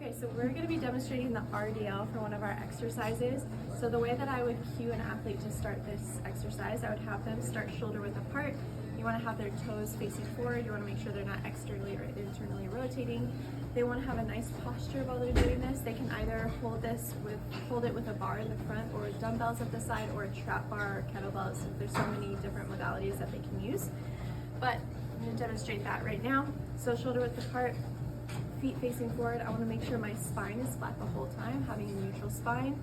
Okay, so we're going to be demonstrating the RDL for one of our exercises. So the way that I would cue an athlete to start this exercise, I would have them start shoulder width apart. You want to have their toes facing forward. You want to make sure they're not externally or internally rotating. They want to have a nice posture while they're doing this. They can either hold it with a bar in the front, or dumbbells at the side, or a trap bar or kettlebells. There's so many different modalities that they can use. But I'm going to demonstrate that right now. So shoulder width apart, feet facing forward. I want to make sure my spine is flat the whole time, having a neutral spine.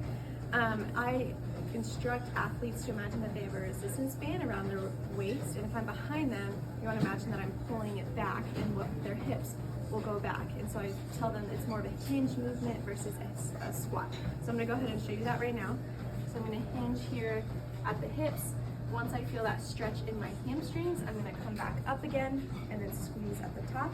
I instruct athletes to imagine that they have a resistance band around their waist, and if I'm behind them, you want to imagine that I'm pulling it back and their hips will go back. And so I tell them it's more of a hinge movement versus a squat. So I'm going to go ahead and show you that right now. So I'm going to hinge here at the hips. Once I feel that stretch in my hamstrings, I'm going to come back up again and then squeeze at the top.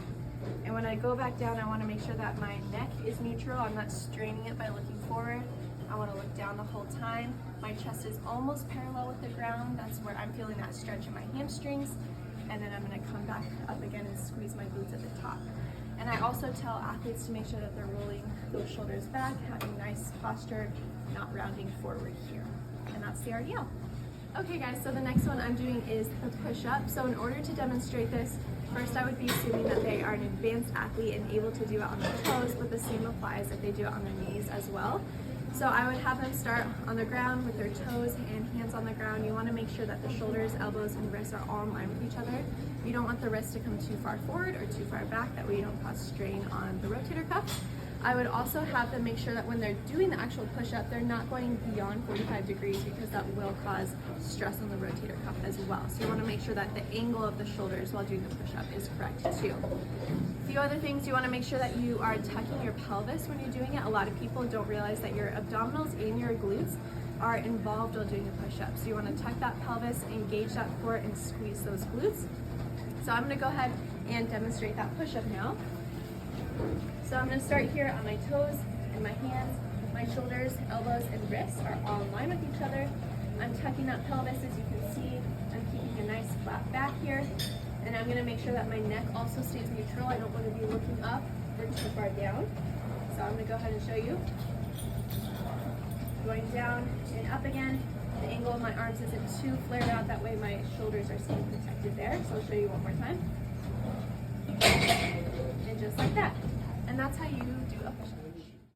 And when I go back down, I want to make sure that my neck is neutral. I'm not straining it by looking forward. I want to look down the whole time. My chest is almost parallel with the ground. That's where I'm feeling that stretch in my hamstrings. And then I'm going to come back up again and squeeze my glutes at the top. And I also tell athletes to make sure that they're rolling those shoulders back, having nice posture, not rounding forward here. And that's the RDL. Okay guys, so the next one I'm doing is the push-up. So in order to demonstrate this, first I would be assuming that they are an advanced athlete and able to do it on their toes, but the same applies if they do it on their knees as well. So I would have them start on the ground with their toes and hands on the ground. You want to make sure that the shoulders, elbows, and wrists are all in line with each other. You don't want the wrists to come too far forward or too far back, that way you don't cause strain on the rotator cuff. I would also have them make sure that when they're doing the actual push-up, they're not going beyond 45 degrees, because that will cause stress on the rotator cuff as well. So you want to make sure that the angle of the shoulders while doing the push-up is correct too. A few other things, you want to make sure that you are tucking your pelvis when you're doing it. A lot of people don't realize that your abdominals and your glutes are involved while doing a push-up. So you want to tuck that pelvis, engage that core, and squeeze those glutes. So I'm going to go ahead and demonstrate that push-up now. So I'm going to start here on my toes and my hands. My shoulders, elbows, and wrists are all in line with each other. I'm tucking that pelvis, as you can see. I'm keeping a nice flat back here. And I'm going to make sure that my neck also stays neutral. I don't want to be looking up or too far down. So I'm going to go ahead and show you. Going down and up again. The angle of my arms isn't too flared out, that way my shoulders are staying protected there. So I'll show you one more time. And just like that. And that's how you do a push-up.